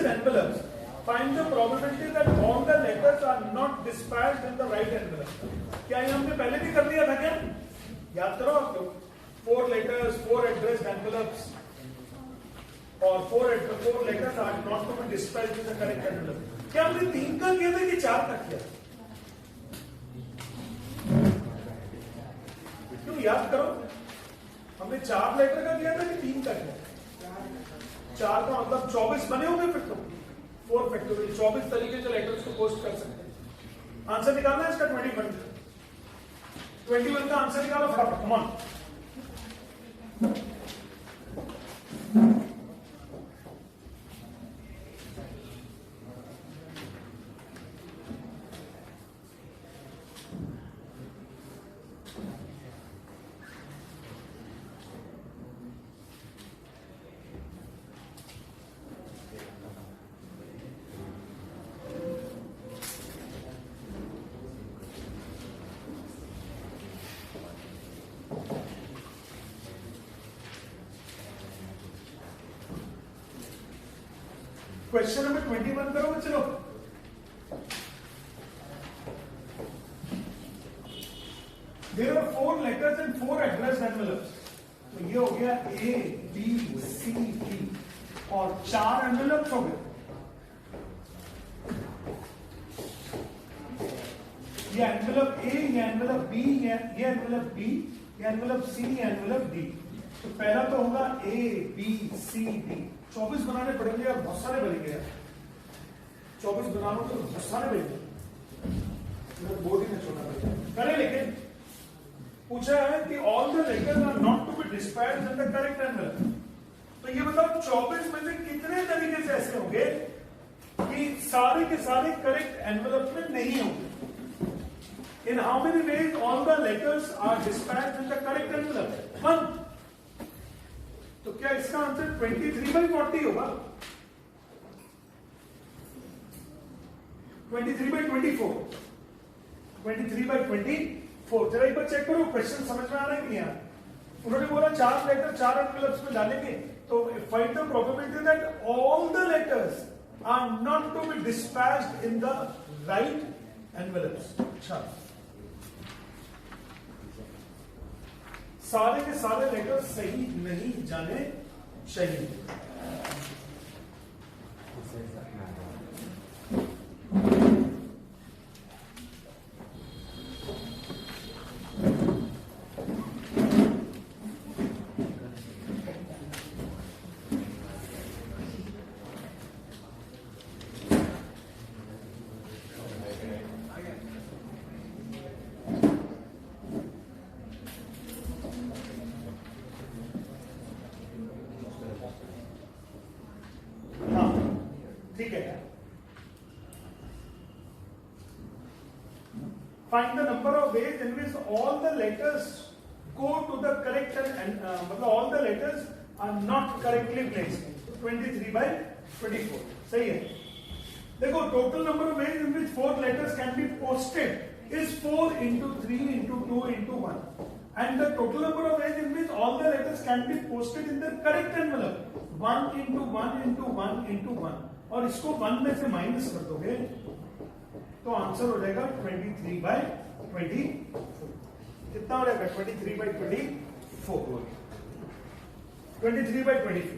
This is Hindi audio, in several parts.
these envelopes, find the probability that all the letters are not dispatched in the right envelope. क्या ये हमने पहले भी कर लिया था क्या? याद करो आप लोग. 4 letters, 4 addressed envelopes, or 4 letters are not to be dispatched in the correct envelope. क्या हमने 3 का किया था कि 4 का किया? क्यों याद करो? हमने 4 लेटर का किया था कि 3 का किया? 4 का मतलब 24 बने होंगे फिर तो 4 फैक्टोरियल 24 तरीके से लेटर्स को पोस्ट कर सकते हैं. आंसर निकालना है इसका 21 का आंसर निकालो फटाफट. Come on. क्वेश्चन नंबर 21 करोगे. चलो there are 4 letters and 4 address envelopes. तो ये हो गया A B C D और 4 एनवेलप्स हो गए. ये एनवेलप A, ये एनवेलप B, ये एनवेलप B, ये एनवेलप C, ये एनवेलप D. तो पहला तो होगा A B C D. 24 बनाने पड़ेंगे यार, बहुत सारे बनेंगे यार. 24 बनाओ तो बहुत सारे बनेंगे. बोर्ड ही में छोटा बनेगा करे. लेकिन पूछा है कि all the letters are not to be dispatched in the correct envelope. तो ये बताओ 24 में से कितने तरीके से ऐसे होंगे कि सारे के सारे करेक्ट एनवेलप में नहीं होंगे. In how many ways all the letters are dispatched in the correct envelope? 1. तो क्या इसका आंसर 23/40 होगा? 23/24. 23/24. जरा एक बार चेक करो क्वेश्चन समझ में आ रहा है कि नहीं. उन्होंने बोला 4 लेटर 4 एनवेलप्स में डालेंगे. तो find the probability that all the letters are not to be dispatched in the right envelopes. अच्छा, सारे के सारे लेटर सही नहीं जाने चाहिए. Find the number of ways in which all the letters go to the correct and all the letters are not correctly placed. 23/24 सही है. देखो total number of ways in which 4 letters can be posted is 4 into 3 into 2 into 1, and the total number of ways in which all the letters can be posted in the correct envelope 1 into 1 into 1 into 1. और इसको 1 में से माइनस कर दोगे तो आंसर हो जाएगा 23/24. कितना हो जाएगा? 23/24. 23/24.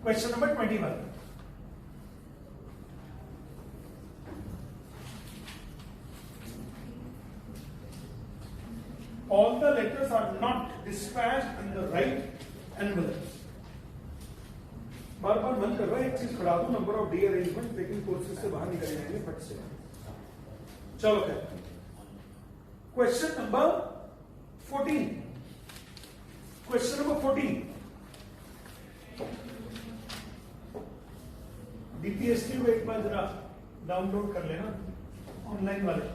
Question number 21. All the letters are not dispatched in the right envelopes. बार बार मन कर रहा है एक चीज पढ़ा दो, नंबर ऑफ डी अरेंजमेंट, लेकिन कोर्सेज से बाहर निकल जाएंगे फट से. चलो क्या क्वेश्चन नंबर 14. Question number 14. डीपीएसटी को एक बार जरा डाउनलोड कर लेना ऑनलाइन वाले.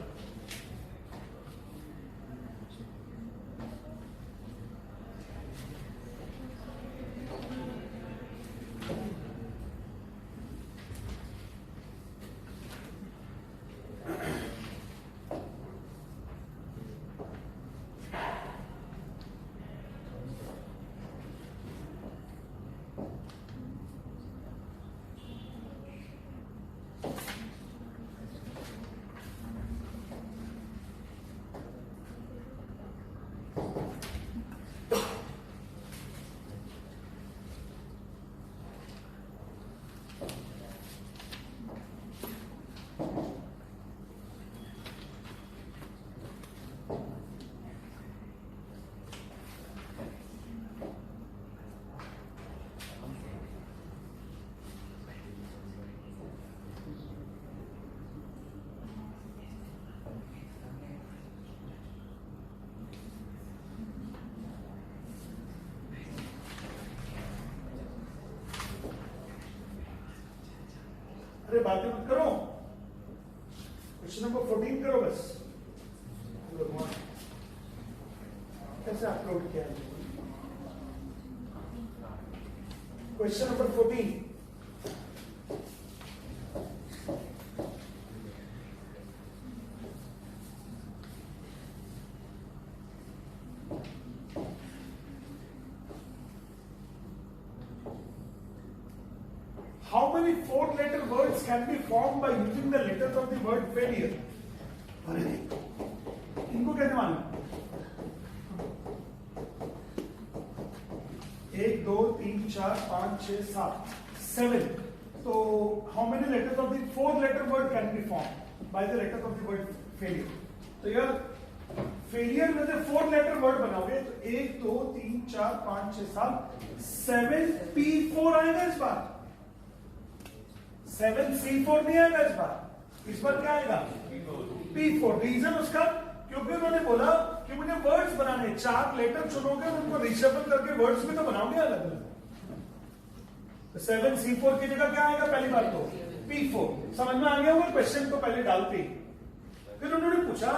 अरे बातें मत करो, क्वेश्चन नंबर 14 करो बस। कैसे अपलोड किया है? Question number 14। How many four-letter words can be formed by using the letters of the word failure? अरे इनको कैसे मालूम? 1 2 3 4 5 6 7 7. So how many letters of the four-letter word can be formed by the letters of the word failure? तो यार फेलियर में से फोर-लेटर वर्ड बनाओगे तो 1 2 3 4 5 6 7 7 P4 आएगा इस बार। 7C4 नहीं आएगा इस बार। इस बार क्या आएगा? P4। रीजन उसका क्योंकि उन्होंने बोला कि मुझे वर्ड्स बनाने, 4 लेटर चुनोगे और उनको रिशफल करके वर्ड्स में तो बनाओगे अलग अलग। तो 7C4 की जगह क्या आएगा? पहली बार तो P4। समझ में आ गया होगा क्वेश्चन को पहले डालते ही। फिर उन्होंने पूछा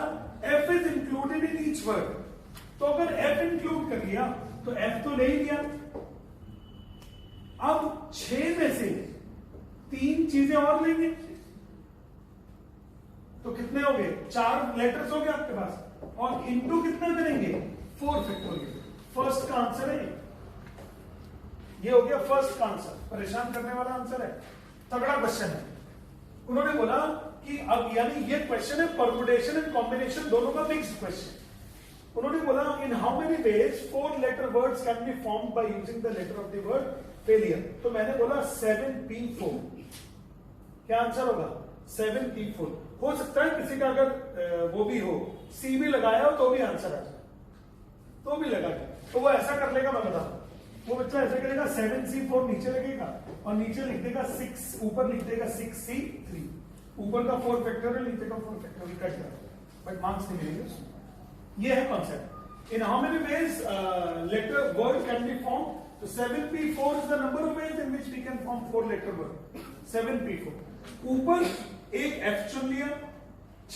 F is included in each word, तो अगर F इंक्लूड कर लिया तो F तो ले ही लिया। अब 6 में से 3 चीजें और लेंगे तो कितने हो गए? 4 लेटर्स हो गए आपके पास, और इंटू कितना करेंगे? 4 फैक्टोरियल। फर्स्ट का आंसर है ये हो गया फर्स्ट का आंसर। परेशान करने वाला आंसर है, तगड़ा क्वेश्चन है। उन्होंने बोला कि अब यानी ये क्वेश्चन है परमुटेशन एंड कॉम्बिनेशन दोनों का मिक्स्ड क्वेश्चन। उन्होंने बोला in how many ways 4-letter words can be formed by using the letter of the word failure. तो मैंने बोला 7P4। क्या आंसर होगा? 7P4। हो सकता है किसी का अगर वो भी हो, C भी लगाया हो तो भी आंसर आ जाए, तो भी लगा तो वो ऐसा कर लेगा। मैं बता, वो बच्चा ऐसा करेगा 7C4 नीचे लगेगा और नीचे लिख देगा 6, ऊपर लिख देगा 6C3। ऊपर का 4 फैक्टोरियल, नीचे का 4 फैक्टोरियल कट जाएगा, बट मार्क्स नहीं मिलेंगे उसमें। ये है concept. In how many ways letter word can be form? तो 7P4 is the number of ways in which we can form 4-letter word. 7P4। ऊपर एक F चुन लिया,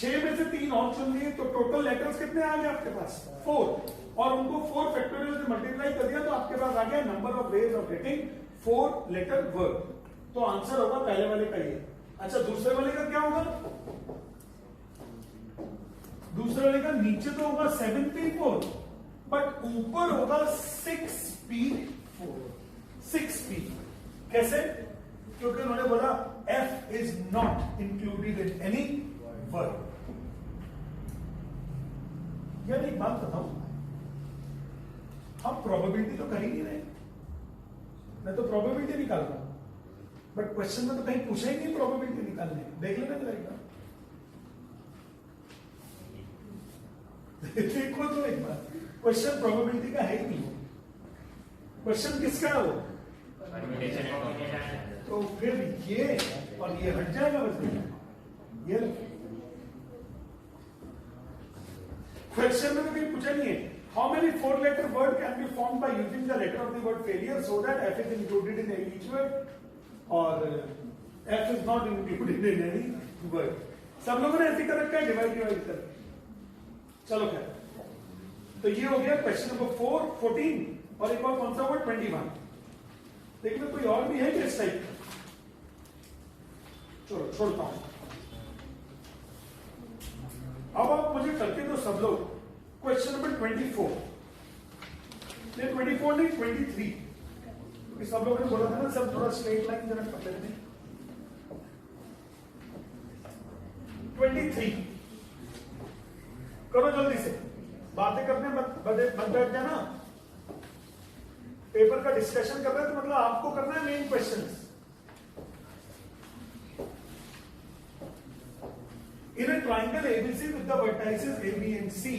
6 में से 3 और चुन लिए, तो टोटल लेटर्स कितने आ गए आपके पास? 4। और उनको 4 फैक्टोरियल से मल्टीप्लाई कर दिया तो आपके पास आ गया number of ways of getting 4-letter word. तो आंसर होगा पहले वाले का ये। अच्छा, दूसरे वाले का क्या होगा? दूसरे वाले का नीचे तो होगा 7P4 बट ऊपर होगा 6P4। 6P कैसे? क्योंकि उन्होंने बोला F is not included in any word। यार एक बात बताऊं, हम प्रोबेबिलिटी तो कर ही नहीं रहे। मैं तो प्रोबेबिलिटी निकाल रहा हूं, बट क्वेश्चन में तो कहीं पूछा ही नहीं प्रोबेबिलिटी निकालने। देख लेना जरा, देखो तो एक बार, क्वेश्चन प्रोबेबिलिटी का है ही नहीं। क्वेश्चन किसका है वो? तो फिर ये और ये हट जाएगा बस। ये क्वेश्चन में तो कहीं पूछा नहीं है how many 4-letter word can be formed by using the letter of the word failure so that F is included in each word और F is not included in any word. सब लोगों ने ऐसे कर रखा है, डिवाइड कर। चलो खैर, तो ये हो गया क्वेश्चन नंबर 14। और एक और कौन सा वर्ड? 21। देखिए कोई और भी है क्या इस टाइप? चलो छोड़ता हूं। अब आप मुझे करके दो सब लोग क्वेश्चन नंबर 24। 24 नहीं 23, क्योंकि सब लोगों ने बोला था ना सब थोड़ा स्ट्रेट लाइन जरा पकड़ लें। 23 करो जल्दी से, बातें करने मत बैठ जाना। पेपर का डिस्कशन कर रहे हैं तो मतलब आपको करना है main question. In a triangle ABC with the vertices A B and C,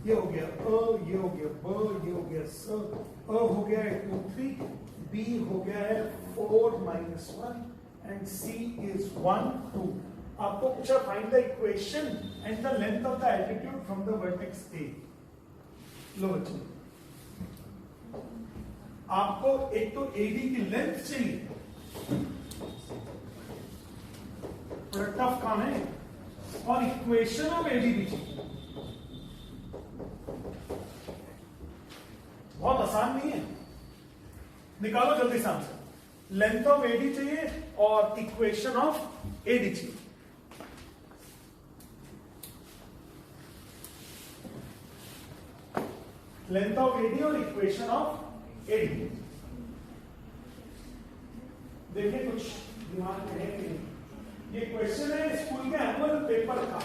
ये हो गया अ, ये हो गया ब, ये हो गया स, अ हो गया है 2 3, बी हो गया है 4 -1 एंड सी इज 1 2। आपको पूछा find the equation and the length of the altitude from the vertex A. लो बच्चों, आपको एक तो एडी की लेंथ चाहिए थोड़ा टफ काम है और इक्वेशन ऑफ एडी भी चाहिए, बहुत आसान नहीं है। निकालो जल्दी से आंसर। लेंथ ऑफ एडी चाहिए और इक्वेशन ऑफ एडी चाहिए। लेंथ ऑफ एडी और इक्वेशन ऑफ एडी। देखिए कुछ दिमाग में है कि नहीं। ये क्वेश्चन है स्कूल के एनुअल पेपर का।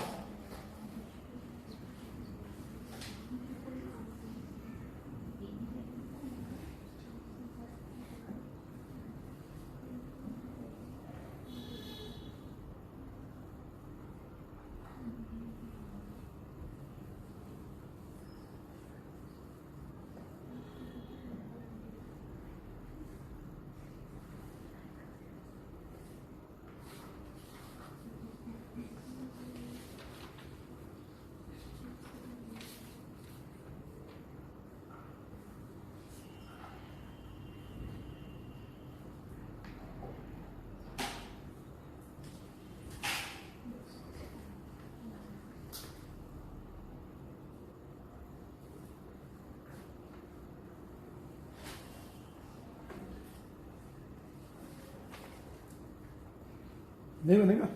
नहीं बनेगा।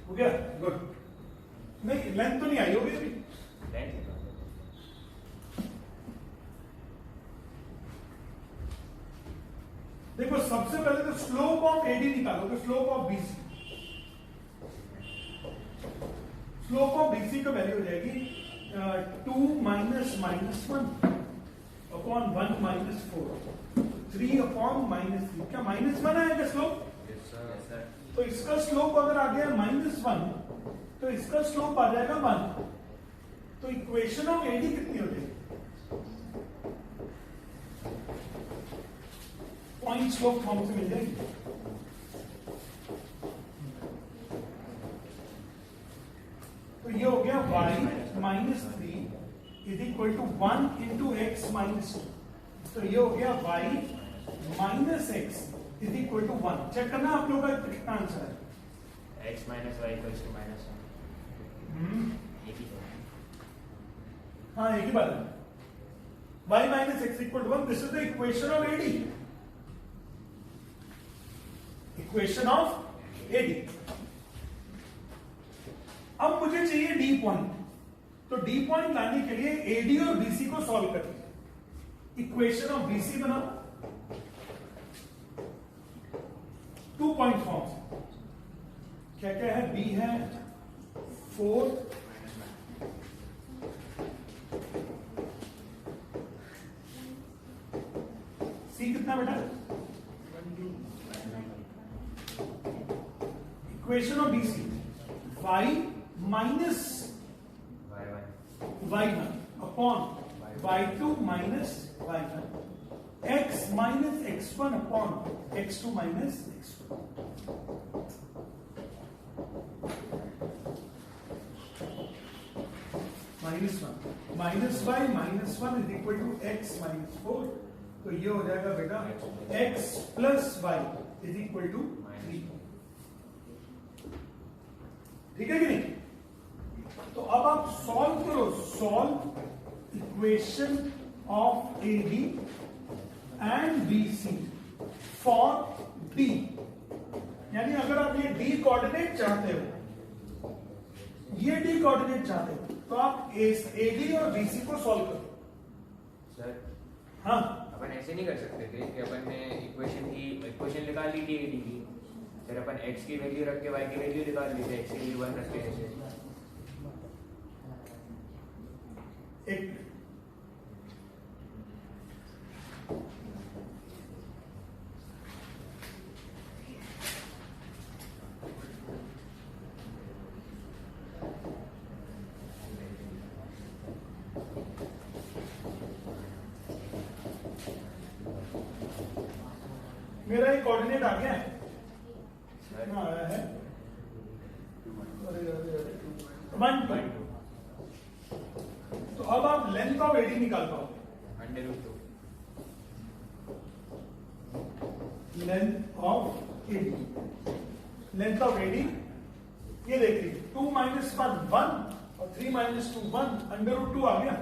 हो गया, गुड। नहीं लेंथ तो नहीं आई होगी अभी। देखो सबसे पहले तो स्लोप ऑफ एडी निकालोगे, slope of BC. Slope of BC का वैल्यू हो जाएगी 2 माइनस -1 अपॉन 1 माइनस 4, 3 अपॉन -3। क्या -1 आएगा स्लोप? Yes, sir. तो इसका स्लोप अगर आ गया -1 तो इसका स्लोप आ जाएगा 1। तो इक्वेशन ऑफ एडी कितनी हो जाएगी? पॉइंट स्लोप फॉर्म से मिल जाएगी। तो ये हो गया y minus 3 is equal to 1 into x minus 2। तो ये हो गया y minus x is equal to 1। Check करना आप लोगों का कितना आंसर है। x minus y equals to -1। एक ही तो है। हाँ एक ही बात है। y minus x equal to 1, this is the equation of AD. Equation of AD. अब मुझे चाहिए डी पॉइंट। तो डी पॉइंट लाने के लिए एडी और बीसी को सॉल्व करिए। इक्वेशन ऑफ बीसी बनाओ 2 पॉइंट फॉर्म। क्या क्या है? बी है 4, सी कितना बेटा? Equation of BC y minus y1 upon y2 minus y1, x minus x1 upon x2 minus x1। -1 minus y minus 1 is equal to x minus 4। तो ये हो जाएगा बेटा x plus y is equal to 3। ठीक है कि नहीं? तो अब आप सॉल्व करो। Solve equation of AD and BC for D. यानी अगर आप ये डी कोऑर्डिनेट चाहते हो, ये डी कोऑर्डिनेट चाहते हो, तो आप एडी और बीसी को सॉल्व करो। सर हाँ अपन ऐसे नहीं कर सकते थे कि अपन ने इक्वेशन निकाल ली थी एडी की, फिर अपन x की वैल्यू रख के y की वैल्यू निकाल ली थी, x की वैल्यू 1 रख के ऐसे। एक मेरा एक कोऑर्डिनेट आ गया है, आया है 1, 2। तो अब आप लेंथ ऑफ एडी निकाल पाओगे। √2 length of AD, length of AD ये देख लीजिए 2 माइनस 1 1 और 3 माइनस 2 1, अंडर रूट 2 आ गया,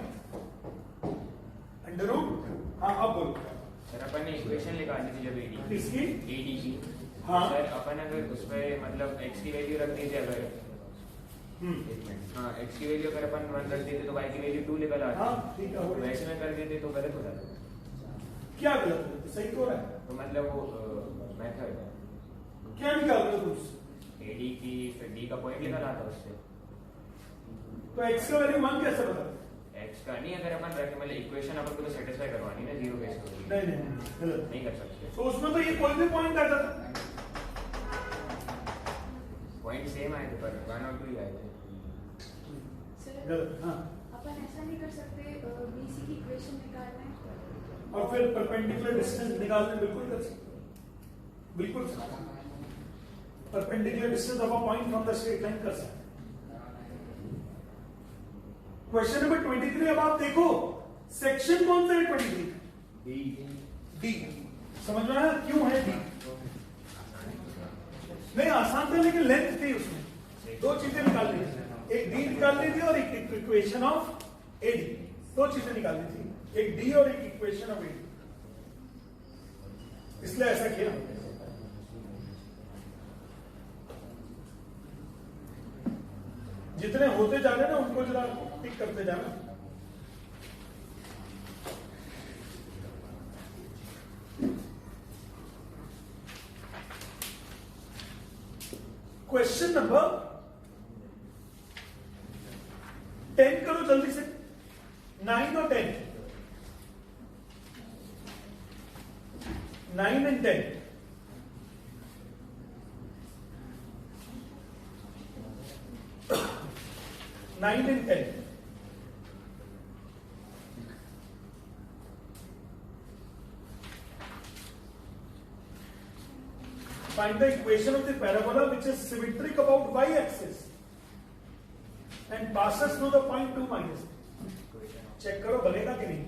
अंडर रूट। हाँ अब बोलो सर अपन ने इक्वेशन निकाली थी जब एडी किसकी, एडी की। हाँ सर अपन अगर उसमें मतलब x की वैल्यू रख दीजिए अगर हाँ x की वैल्यू अगर अपन 1 रख देते तो y की वैल्यू 2 निकल आती। हाँ ठीक है, तो वैसे में कर देते तो गलत हो जाता। क्या गलत है, सही तो हो रहा है। तो मतलब वो मेथड क्या निकाल रहे हो तुम, एडी की फिर डी का पॉइंट निकल आता उससे। तो x का वैल्यू 1 कैसे पता, x का नहीं अगर अपन रखें मतलब इक्वेशन अपन को तो सेटिस्फाई करवानी है ना, जीरो बेस को नहीं नहीं गलत, नहीं कर सकते। तो उसमें तो ये कोई भी पॉइंट आ जाता, पॉइंट सेम आए थे पर 1 और 2 ही आए थे। सर गलत। हाँ अपन ऐसा नहीं कर सकते बीसी की इक्वेशन निकालना है और फिर परपेंडिकुलर डिस्टेंस निकालने बिल्कुल कर सकते, बिल्कुल perpendicular distance of a point from the straight line कर सकते। क्वेश्चन नंबर 23 अब आप देखो सेक्शन कौन सा है 23, डी। समझ में आया क्यों है डी, नहीं आसान था लेकिन लेंथ थी उसमें, दो चीजें निकालनी थी, एक डी निकालनी थी और एक इक्वेशन ऑफ एडी, दो चीजें निकालनी थी, एक डी और एक इक्वेशन ऑफ एडी, इसलिए ऐसा किया। जितने होते जा रहे ना उनको जरा टिक करते जाना। क्वेश्चन नंबर 10 करो जल्दी से, 9 और 10, 9 and 10। Nine and 10. Find the equation of the parabola which is symmetric about y-axis and passes through the point 2 minus. Check करो बनेगा कि नहीं।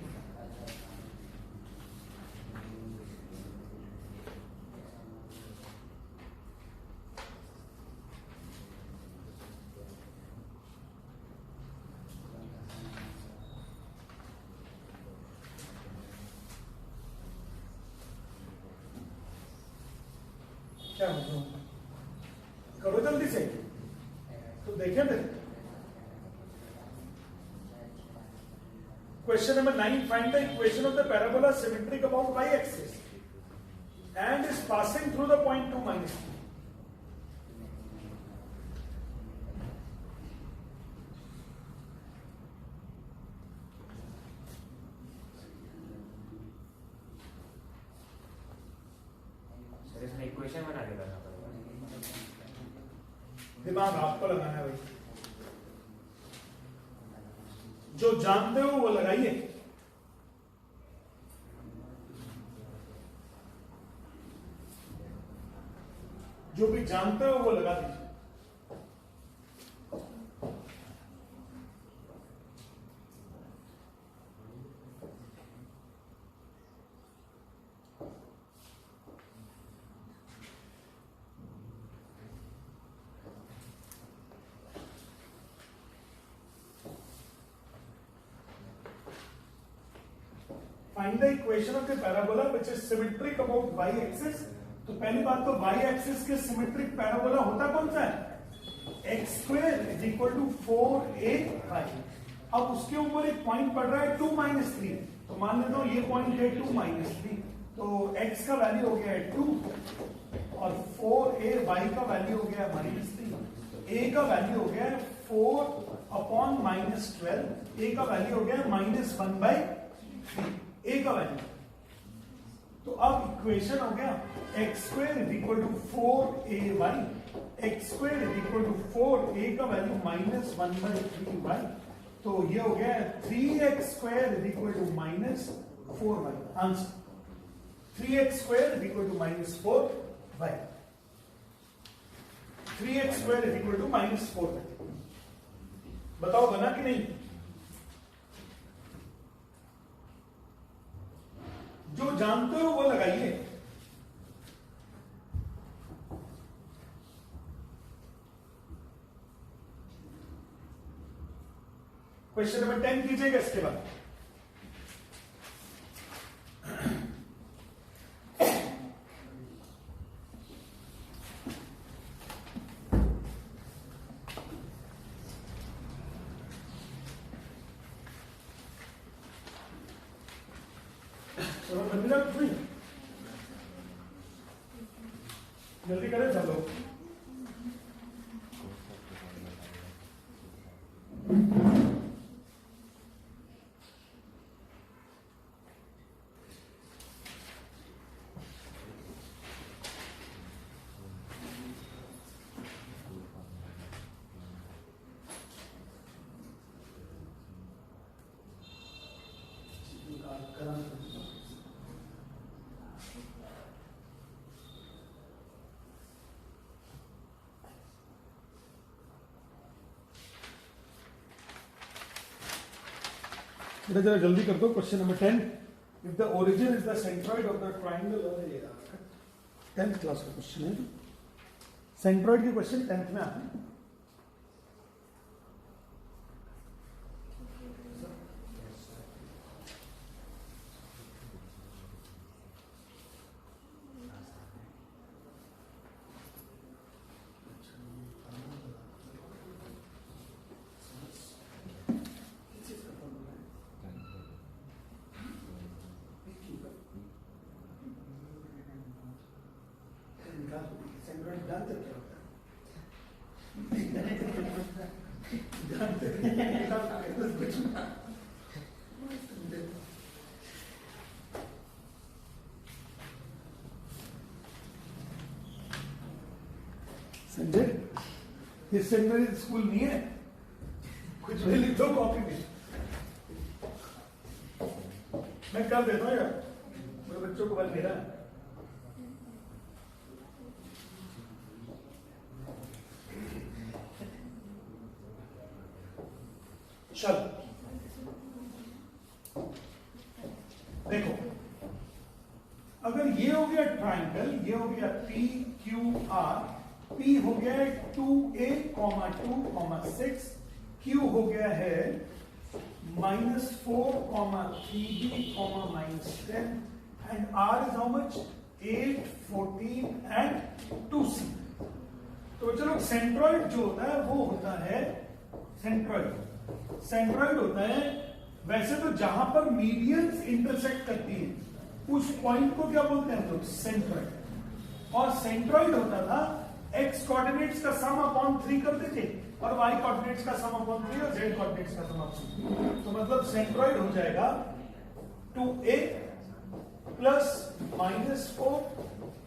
क्या करो जल्दी से, तो देखें फिर question number 9, find the equation of the parabola symmetric about y axis and is passing through the point 2 minus 3। इसमें इक्वेशन बना के करना पड़ेगा, दिमाग आपको लगाना है भाई, जो जानते हो वो लगाइए। जो भी जानते हो वो लगा दीजिए। Find the equation of the parabola which is symmetric about y-axis। तो पहली बात तो y-axis के symmetric parabola होता कौन सा है, x square is equal to 4ay। अब उसके ऊपर एक पॉइंट पड़ रहा है 2 minus 3, तो मान लेता हूं ये पॉइंट है 2 minus 3, तो x का वैल्यू हो गया है 2 और 4a y का वैल्यू हो गया है -3, a का वैल्यू हो गया है 4/-12, a का वैल्यू हो गया है -1/3, a का वैल्यू। तो अब इक्वेशन हो गया x square is equal to 4ay, x square is equal to 4a का वैल्यू -1/3y, तो ये हो गया 3x square is equal to -4y। Answer 3x square is equal to -4y, 3x square is equal to -4y। बताओ बना कि नहीं। जो जानते हो वो लगाइए। क्वेश्चन नंबर 10 कीजिएगा इसके बाद। जल्दी करें सब लोग। बेटा जरा जल्दी कर दो। Question number 10, if the origin is the centroid of the triangle, 10th class का क्वेश्चन है। सेंट्रॉइड के क्वेश्चन 10th में आते हैं। सेंट्रॉइड जानते क्या होता है? संजय, ये सेंट्रल स्कूल नहीं है, कुछ भी लिख दो कॉपी में, मैं कर देता हूँ यार, मेरे बच्चों को बल मेरा। चलो देखो, अगर ये हो गया ट्राइंगल, ये हो गया पी क्यू आर, पी हो गया है 2a, 2, 6, क्यू हो गया है -4, 3b, -10, and R is how much? 8, 14 and 2c। तो चलो सेंट्रॉइड जो होता है वो होता है सेंट्रॉइड होता है वैसे तो जहां पर मीडियंस इंटरसेक्ट करती है उस पॉइंट को क्या बोलते हैं हम लोग? सेंट्रॉइड। और सेंट्रॉइड होता था एक्स कोऑर्डिनेट्स का सम अपॉन 3 करते थे और वाई कोऑर्डिनेट्स का सम अपॉन 3 और जेड कोऑर्डिनेट्स का सम अपॉन 3। तो मतलब सेंट्रॉइड हो जाएगा 2a plus -4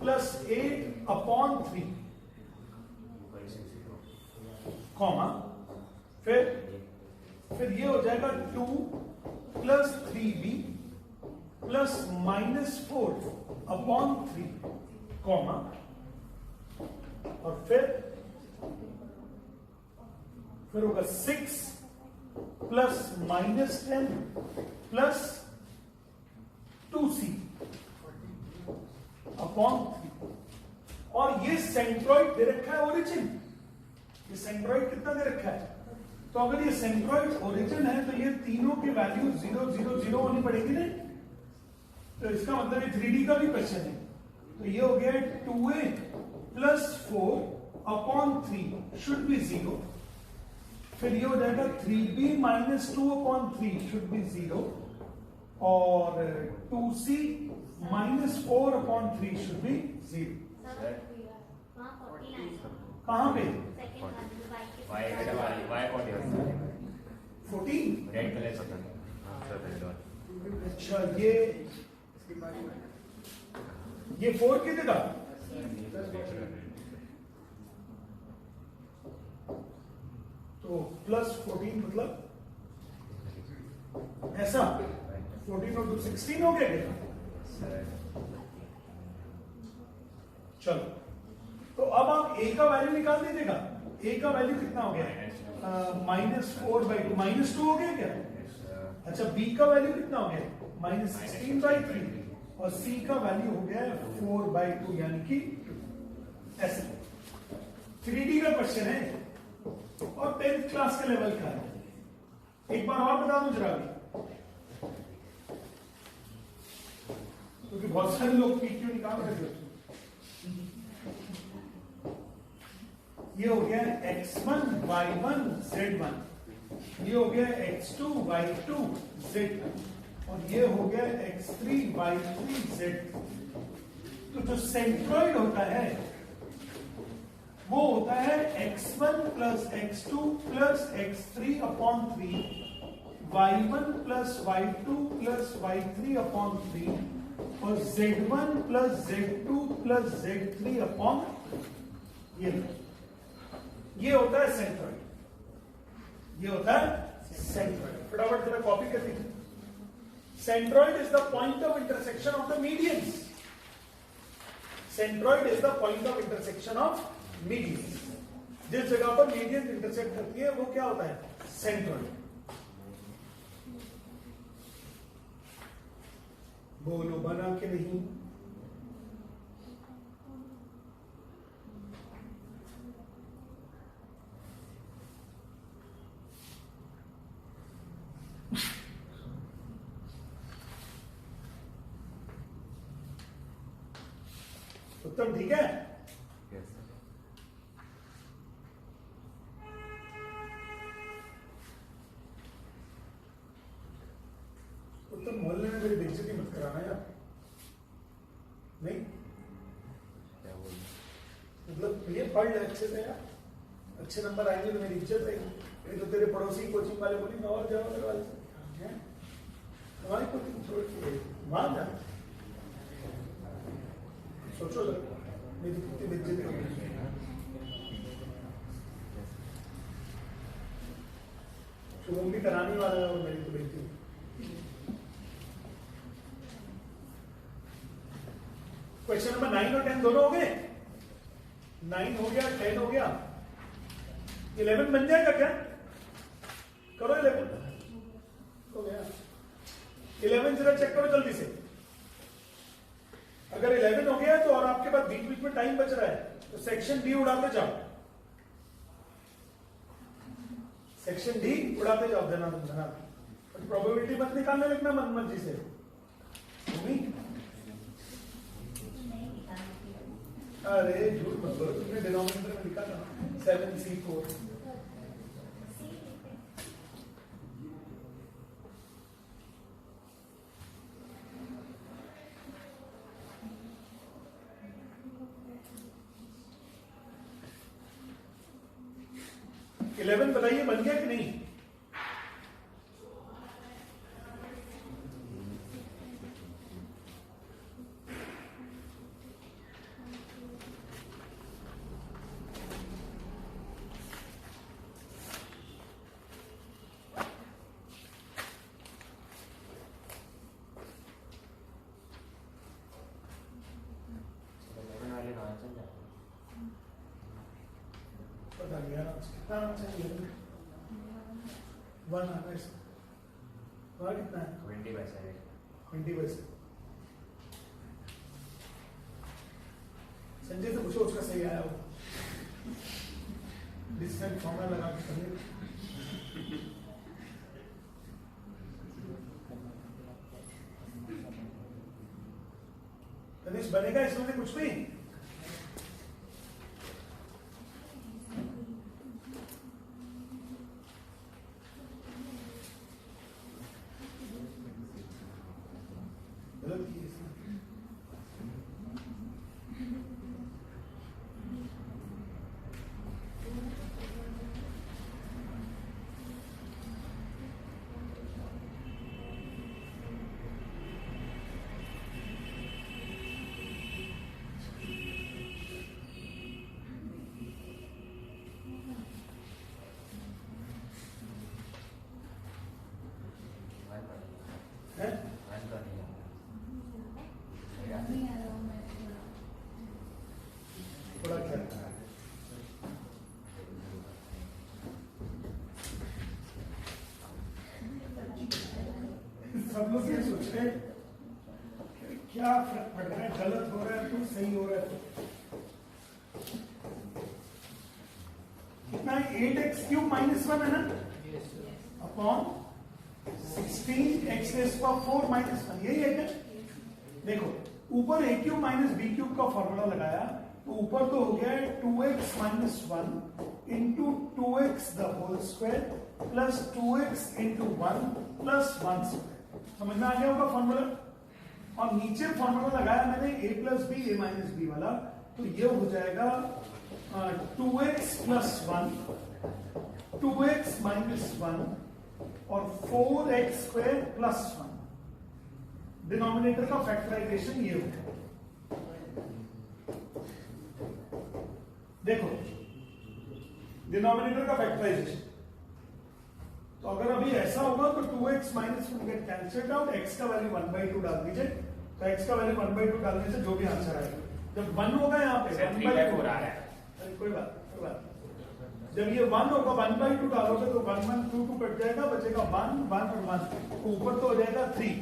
plus 8 upon 3, comma, फिर ये हो जाएगा 2 plus 3b plus -4 upon 3, comma, और फिर होगा 6 प्लस -10 प्लस 2c अपॉन 3। और ये सेंट्रॉइड दे रखा है ओरिजिन, ये सेंट्रॉइड कितना दे रखा है? तो अगर ये सेंट्रॉइड ओरिजिन है तो ये तीनों के वैल्यू 0, 0, 0 होनी पड़ेगी नहीं? तो इसका मतलब ये 3D का भी क्वेश्चन है। तो ये हो गया 2a plus 4 upon 3 should be 0। फिर ये हो जाएगा 3b minus 2 upon 3 should be 0, और 2c minus 4 upon 3 should be 0। कहां पे? 14। रेड कलर से। अच्छा, ये 4 कितने का? तो प्लस 14 मतलब ऐसा 14 और 2 16 हो गया क्या? चलो, तो अब आप a का वैल्यू निकाल दीजिएगा। a का वैल्यू कितना हो गया? -4/2, -2 हो गया क्या? अच्छा, b का वैल्यू कितना हो गया? -16/3, और c का वैल्यू हो गया 4/2, यानी कि ऐसे। 3D का क्वेश्चन है और 10th क्लास के लेवल का है। एक बार और बता दूं जरा, क्योंकि बहुत सारे लोग PQ निकाल रहे थे। ये हो गया x1 y1 z1, ये हो गया x2 y2 z, और ये हो गया x3 y3 z। तो जो सेंट्रॉइड होता है वो होता है x1 plus x2 plus x3 upon 3, y1 plus y2 plus y3 upon 3, और z1 plus z2 plus z3 upon ये होता है सेंट्रॉइड, ये होता है सेंट्रॉइड। फटाफट जरा कॉपी कर दीजिए। Centroid is the point of intersection of the medians. Centroid is the point of intersection of medians. जिस जगह पर मीडियंस इंटरसेक्ट करती है वो क्या होता है? सेंट्रॉइड। बोलो बना के नहीं? उत्तम ठीक है? उत्तम मोहल्ले में मेरी बेइज्जती मत कराना यार। नहीं मतलब ये पढ़ ले अच्छे से यार, अच्छे नंबर आएंगे तो मेरी इज्जत रहेगी। नहीं तो तेरे पड़ोसी कोचिंग वाले बोलेंगे और जाओ मेरे वाले से, हमारी कोचिंग छोड़ के वहां जा। सोचो मेरी कितनी बेइज्जती होगी। शुभम भी कराने वाला है और मेरी तो बेइज्जती। क्वेश्चन नंबर 9 और 10 दोनों हो गए? 9 हो गया, 10 हो गया, 11 बन जाएगा क्या? करो 11 हो गया। 11 जरा चेक करो जल्दी से। अगर 11 हो गया तो और आपके पास बीच बीच में टाइम बच रहा है तो सेक्शन डी उड़ाते जाओ, सेक्शन डी उड़ाते जाओ। धना प्रोबेबिलिटी मत निकालने लगना मन मर्जी से। अरे झूठ मत बोलो, तुमने डिनोमिनेटर में लिखा था 7C4। बताइए बन गया कि नहीं? पता नहीं यार कितना आना चाहिए। 1 आना इसका वहाँ कितना है? 20 पैसे है। 20 पैसे। संजय से पूछो उसका सही आया हो। डिस्टेंस फॉर्मूला लगा के करिए। तनिष बनेगा इसमें से कुछ भी? सब लोग ये सोच रहे हैं क्या फर्क पड़ रहा है, गलत हो रहा है तो सही हो रहा है तो। कितना है? 8x³ - 1 है ना? अब upon 16 x raise power 4 minus 1, यही है क्या? देखो ऊपर a cube minus B cube का फॉर्मूला लगाया तो ऊपर तो हो गया है 2x minus 1 into 2x the whole square plus 2x into 1 plus 1 square. समझ में आ गया होगा फॉर्मूला? और नीचे फॉर्मूला लगाया मैंने a plus B a minus B वाला, तो ये हो जाएगा 2x प्लस 1 2x माइनस 1 और 4x स्क्वायर प्लस 1। डिनोमिनेटर का फैक्टराइजेशन ये होगा। देखो डिनोमिनेटर का फैक्टराइजेशन, तो अगर अभी ऐसा होगा तो 2x minus 1 gate cancelled out, x का वैल्यू 1/2 डाल दीजिए, तो x का वैल्यू 1/2 डालने से जो भी आंसर आएगा, जब 1 होगा यहाँ पे 1/4 आ रहा है। अरे कोई बात, जब ये 1 होगा 1/2 डालोगे तो 1 1 2 2 कट जाएगा, बचेगा 1 1 और 1, तो ऊपर तो हो जाएगा 3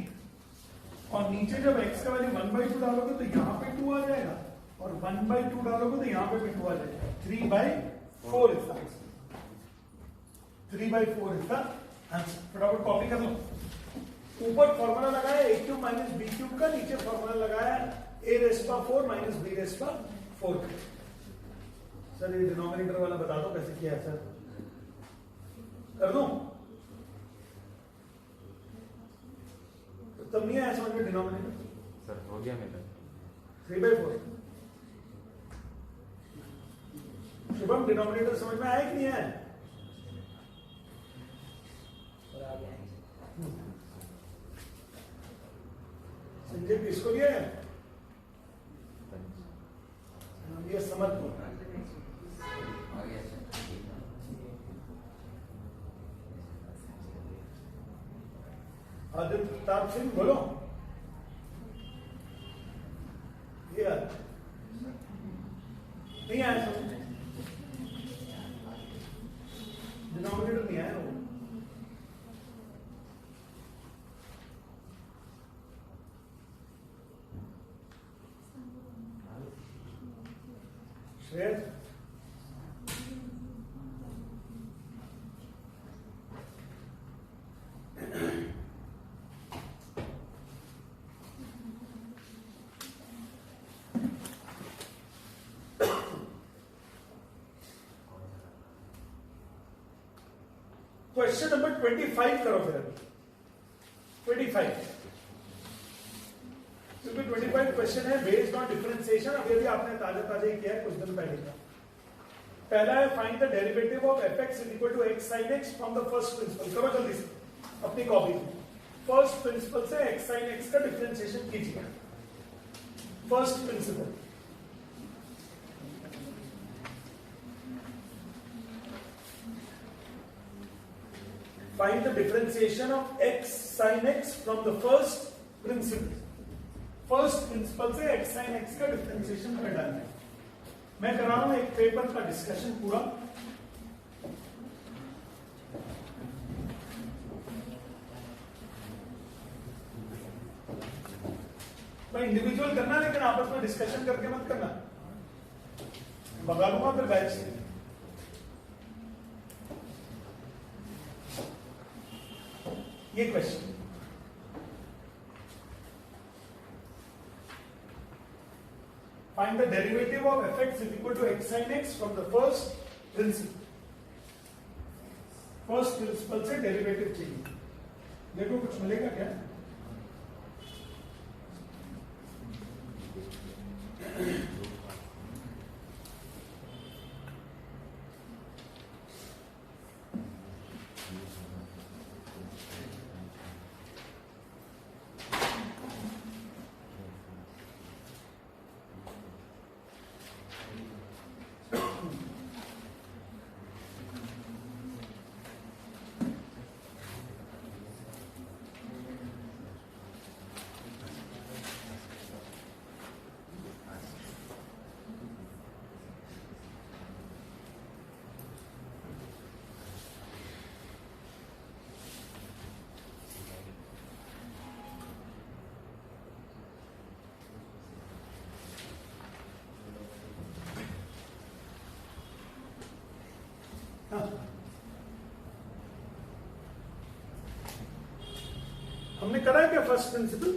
और नीचे जब x का वैल्यू 1/2 डालोगे तो यहाँ पे 2 आ जाएगा और 1/2 डालोगे तो यहाँ पे भी 2 आ जाएगा। 3/4 is the answer. 3/4 is the answer. फटाफट कॉपी कर लो। ऊपर फॉर्मूला लगाया a cube minus B cube का, नीचे फॉर्मूला लगाया a raise power 4 minus b raise power 4। Sir ये डिनोमिनेटर वाला बता दो कैसे किया है सर, कर दूं? तब नहीं आया समझ में डिनोमिनेटर? सर हो गया मेरा 3/4। शुभम डिनोमिनेटर समझ में आया कि नहीं आया? संजय किसको लिया है? ये समझ लो। आदित्य प्रताप सिंह बोलो। ये नहीं आया समझ में? डिनोमिनेटर नहीं आया वो। श्रेयस क्वेश्चन नंबर 25 करो फिर अभी 25, क्योंकि 25 क्वेश्चन है बेस्ड ऑन डिफरेंशिएशन। अभी आपने ताजा ही किया है कुछ दिन पहले का। पहला है find the derivative of fx is equal to x sin x from the first principle. करो जल्दी से अपनी कॉपी में। फर्स्ट प्रिंसिपल से x sin x का डिफरेंशिएशन कीजिए। First principle find the differentiation of x sin x from the first principle। First principle से x sin x का डिफरेंशिएशन कर डालना है। मैं कर रहा हूं एक पेपर का डिस्कशन पूरा। मैं इंडिविजुअल करना, लेकिन आपस में डिस्कशन करके मत करना, भगा लूंगा फिर बैच से। ये question find the derivative of fx is equal to x sin x from the first principle. First principle से डेरिवेटिव चाहिए। देखो कुछ मिलेगा क्या? हमने करा है क्या फर्स्ट प्रिंसिपल?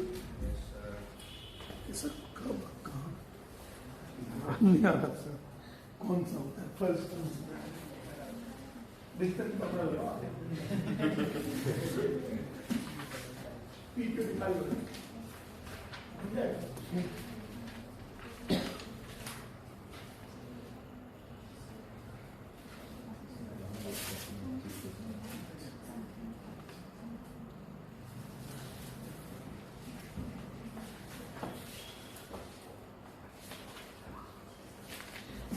सर कब कहाँ नहीं आ रहा सर, कौन सा होता है फर्स्ट प्रिंसिपल? बिस्तर की पकड़ लगा पीठ पे दिखाई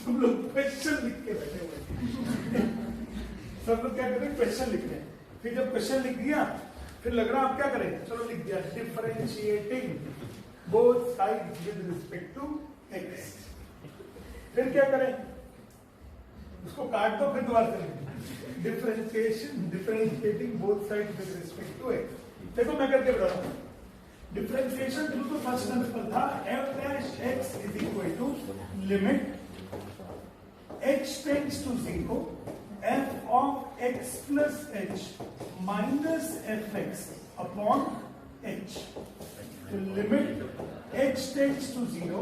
हम लोग क्वेश्चन लिख के बैठे हुए सब लोग क्या करें, क्वेश्चन लिख रहे हैं। फिर जब क्वेश्चन लिख दिया फिर लग रहा आप क्या करें, चलो लिख दिया differentiating both sides with respect to x. फिर क्या करें, उसको काट दो, फिर दोबारा करें differentiating both sides with respect to x. देखो मैं करके बताता हूं। डिफरेंशिएशन थ्रू तो फर्स्ट प्रिंसिपल था, f dash x is equal to limit h tends to 0 f of x plus h minus fx upon h. तो limit h tends to 0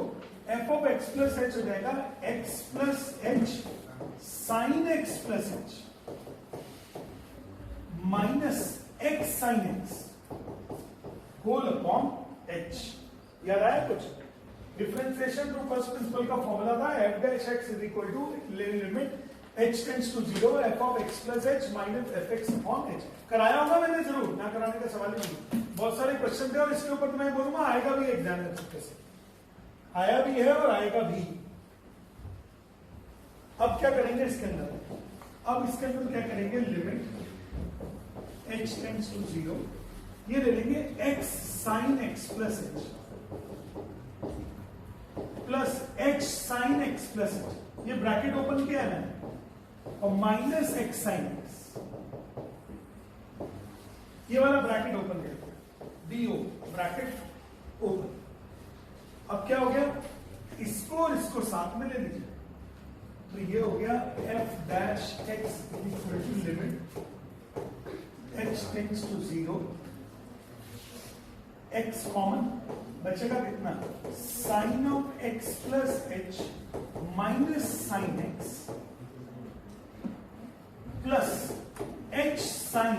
f of x plus h हो जाएगा x plus h sin x plus h minus x sin x whole upon h। याद आया कुछ? डिफरेंशिएशन टू फर्स्ट प्रिंसिपल का फॉर्मूला था f dash x is equal to limit h tends to 0 f of x plus h minus fx upon h। कराया होगा मैंने जरूर, ना कराने का सवाल ही नहीं। बहुत सारे क्वेश्चन थे और इसके ऊपर तो मैं बोलूंगा आएगा भी एग्जाम में, से आया भी है और आएगा भी। अब क्या करेंगे इसके अंदर, अब इसके अंदर क्या करेंगे, लिमिट h टेंड्स टू 0 ये ले लेंगे x sine x plus h plus h sine x plus h, ये ब्रैकेट ओपन किया है और माइनस x साइन x, ये वाला ब्रैकेट ओपन किया do ब्रैकेट ओपन। अब क्या हो गया, इसको और इसको साथ में ले लीजिए, तो ये हो गया f dash x equal to limit h tends to 0 x common बचेगा कितना, sine of x plus h minus sine x plus h sine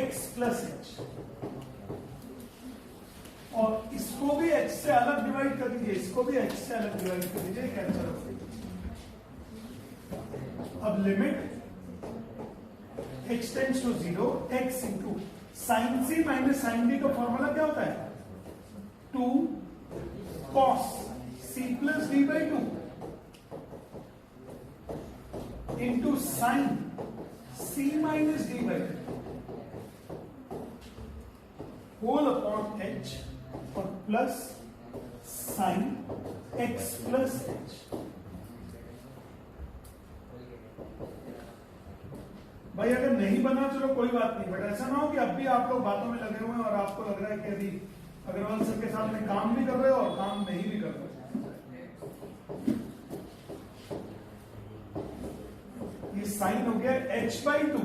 x plus h, और इसको भी h से अलग डिवाइड कर दीजिए, इसको भी h से अलग डिवाइड कर दीजिए, कैंसिल हो गई। अब limit h tends to 0 x into sine c minus sine b का फॉर्मूला क्या होता है, 2 cos c plus d by 2 into sine c minus d by 2 whole upon h और plus sine x plus h। भाई अगर नहीं बना चलो कोई बात नहीं, बट ऐसा ना हो कि अब भी आप लोग बातों में लगे हुए हैं और आपको लग रहा है कि अभी अग्रवाल सर के सामने काम भी कर रहे हो और काम नहीं भी कर रहे हो। ये साइन हो गया h बाई 2,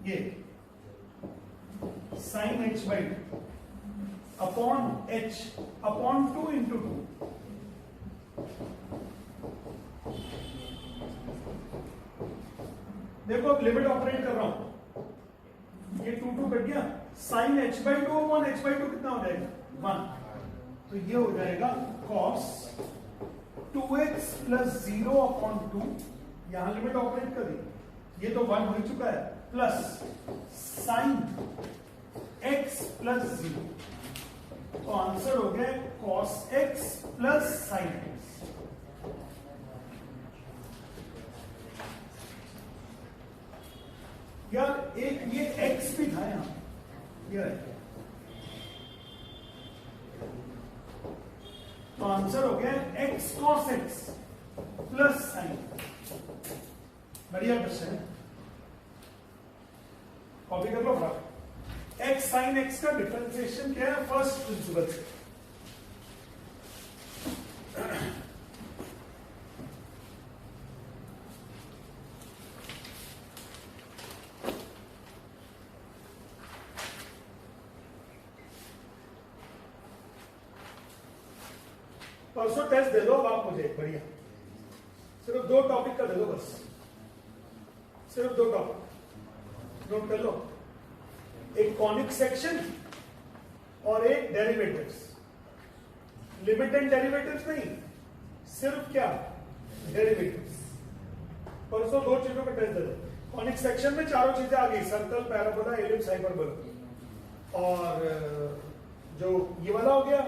ये sine h by 2 upon h upon 2 into 2। देखो अब लिमिट ऑपरेट कर रहा हूं, ये 2 2 कट गया, sine h by 2 upon h by 2 कितना हो जाएगा 1, तो ये हो जाएगा cos 2x प्लस 0 अपॉन 2, यहां लिमिट ऑपरेट कर दी, ये तो 1 हो चुका है, प्लस साइन x प्लस 0, तो आंसर हो गया cos x plus sine x। यार एक ये x भी था यहां, ये तो आंसर हो गया x cos x plus sign. बढ़िया क्वेश्चन है, कॉपी कर लो फटाफट। x साइन x का डिफरेंशिएशन क्या है फर्स्ट प्रिंसिपल से, परसों टेस्ट दे दो अब आप मुझे, बढ़िया। सिर्फ 2 टॉपिक का दे दो बस, सिर्फ 2 टॉपिक नोट कर लो, एक कॉनिक सेक्शन और एक डेरिवेटिव्स। लिमिट एंड डेरिवेटिव्स नहीं, सिर्फ क्या, डेरिवेटिव्स। परसों 2 चीजों का टेस्ट दे दो। कॉनिक सेक्शन में 4 चीजें आ गई, सर्कल, पैराबोला, एलिप्स, हाइपरबोला। और जो ये वाला हो गया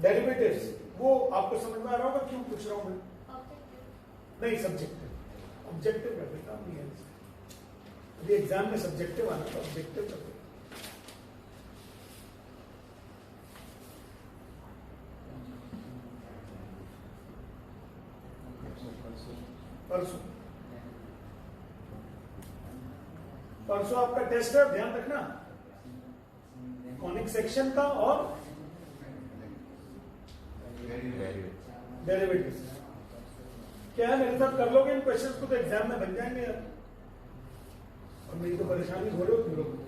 डेरिवेटिव्स, वो आपको समझ में आ रहा होगा क्यों पूछ रहा हूं मैं? नहीं, सब्जेक्टिव। ऑब्जेक्टिव का कोई काम नहीं है अभी एग्जाम में, सब्जेक्टिव आना तो ऑब्जेक्टिव का। परसों आपका टेस्ट है, ध्यान रखना, कॉनिक सेक्शन का और डेरिवेटिव्स। क्या है, मेरे साथ कर लोगे इन क्वेश्चंस को तो एग्जाम में बन जाएंगे यार। और मेरी तो परेशानी हो रही हो तुम लोग।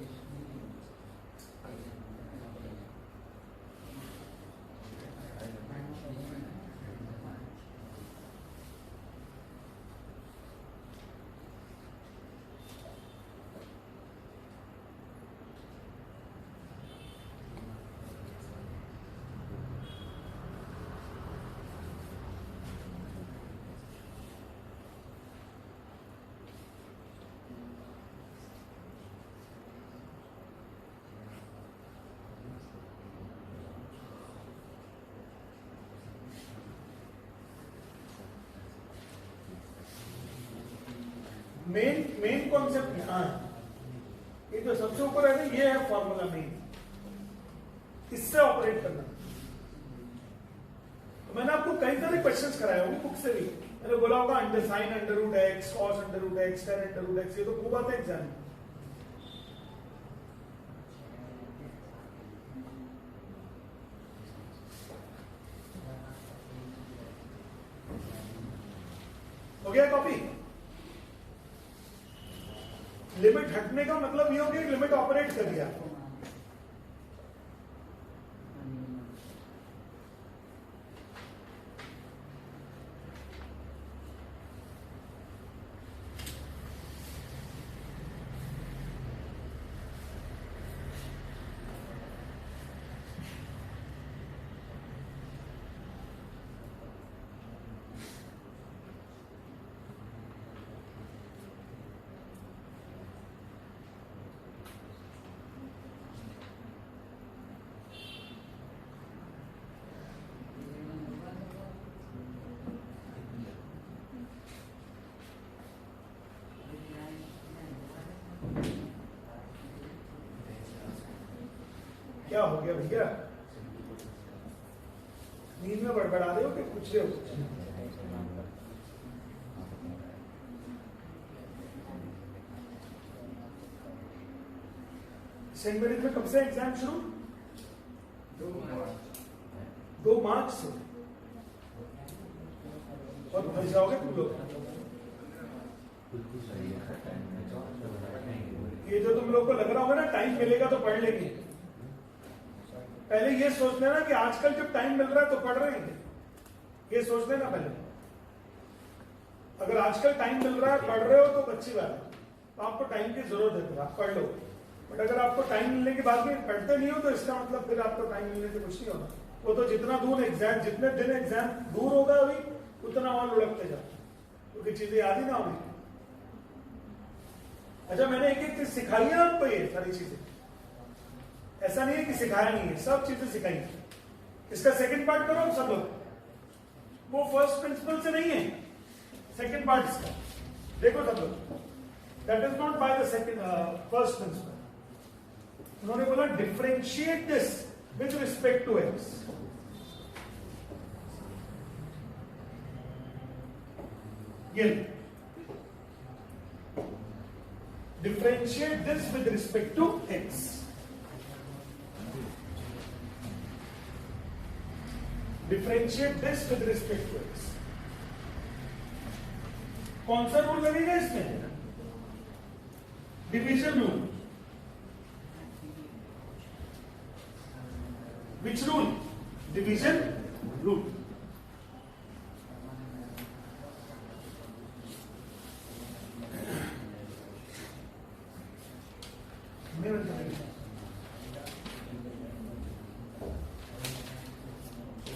मेन कॉन्सेप्ट, हाँ, ये जो सबसे ऊपर है ना, ये है फॉर्मूला मेन, इससे ऑपरेट करना। तो मैंने आपको कई सारे क्वेश्चंस कराए होंगे बुक से भी। मैंने बोला होगा under sine under root x, cos under root x, tan under root x, ये तो खूब आते हैं एग्जाम में। हो गया कॉपी? लिमिट हटने का मतलब ये हो गया कि लिमिट ऑपरेट कर दिया। क्या हो गया भैया? नींद में बड़बड़ा रहे हो कि पूछ रहे हो? सेंट मेरीज में कब से एग्जाम शुरू? 2 मार्च से। और फंस जाओगे तुम लोग। ये जो तुम लोग को लग रहा होगा ना टाइम मिलेगा तो पढ़ लेंगे, पहले ये सोच लेना कि आजकल जब टाइम मिल रहा है तो पढ़ रहे हैं, ये सोच लेना पहले। अगर आजकल टाइम मिल रहा है, पढ़ रहे हो तो अच्छी बात है, तो आपको टाइम की जरूरत है तो आप पढ़ लो। बट अगर आपको टाइम मिलने के बाद भी पढ़ते नहीं हो तो इसका मतलब फिर आपको टाइम मिलने से कुछ नहीं होना। वो तो जितना दूर एग्जाम, जितने दिन एग्जाम दूर होगा अभी, उतना और लुढ़कते जाओ, क्योंकि चीजें याद ही ना होगी। अच्छा, मैंने एक एक चीज सिखाई है आपको, ये सारी चीजें, ऐसा नहीं है कि सिखाया नहीं है, सब चीजें सिखाई है। इसका सेकंड पार्ट करो सब लोग, वो फर्स्ट प्रिंसिपल से नहीं है, सेकंड पार्ट इसका देखो सब लोग। That is not by the second first principle. उन्होंने बोला differentiate this with respect to x. ये differentiate this with respect to x. Differentiate this with respect to x. कौन सा रूल लगेगा इसमें? Division rule. Which rule? Division rule.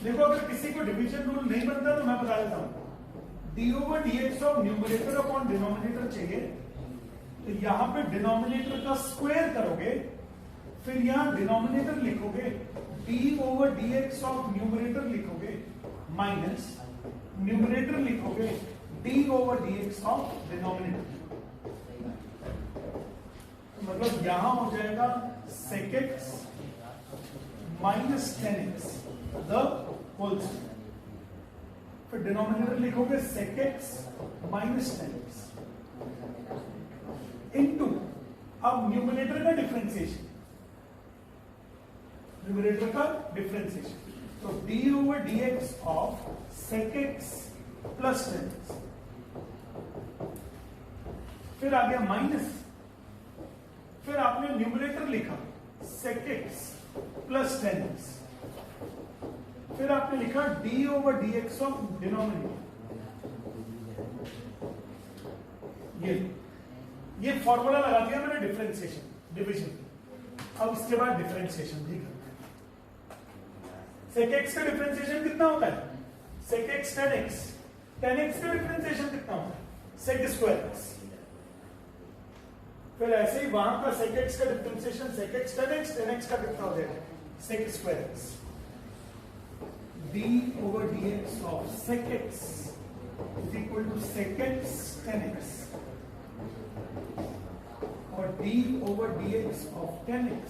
देखो अगर किसी को डिवीजन रूल नहीं बनता तो मैं बता देता हूं, D over d x of numerator upon denominator चाहिए, तो यहां पे डिनोमिनेटर का स्क्वायर करोगे, फिर यहां डिनोमिनेटर लिखोगे, d over d x of numerator लिखोगे, माइनस न्यूमरेटर लिखोगे d over d x of denominator. मतलब यहां हो जाएगा sec x minus 10x the whole square, फिर डिनोमिनेटर लिखोगे sec x minus 10x into, अब न्यूमरेटर का डिफरेंशिएशन, न्यूमरेटर का डिफरेंशिएशन, तो d over d x of sec x plus 10x, फिर आ गया माइनस, फिर आपने न्यूमरेटर लिखा sec x प्लस 10x, फिर आपने लिखा d over d x of denominator. ये फॉर्मूला लगा दिया मैंने डिफरेंशिएशन डिवीजन। अब इसके बाद डिफरेंशिएशन भी करना है। sec x का डिफरेंशिएशन कितना होता है? sec x 10x, 10x का डिफरेंशिएशन कितना होता है? sec square x। फिर ऐसे ही वहां का sec x का differentiation sec x 10x, 10x का कितना हो जाएगा? sec square x। d over dx of sec x is equal to sec x 10x, और d over dx of 10x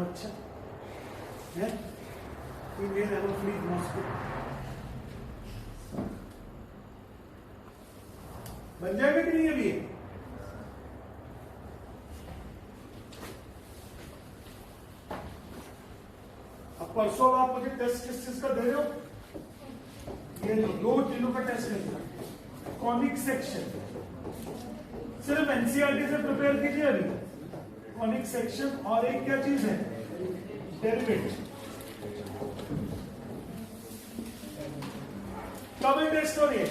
अच्छा है, बन जाएगा कि नहीं अभी? अब परसों आप मुझे टेस्ट किस चीज का दे रहे हो? ये दो चीजों का टेस्ट लेना, कॉनिक सेक्शन, सिर्फ एनसीईआरटी से प्रिपेयर कीजिए अभी, कॉनिक सेक्शन, और एक क्या चीज है? डेरिवेटिव। कब है टेस्ट हो रही है?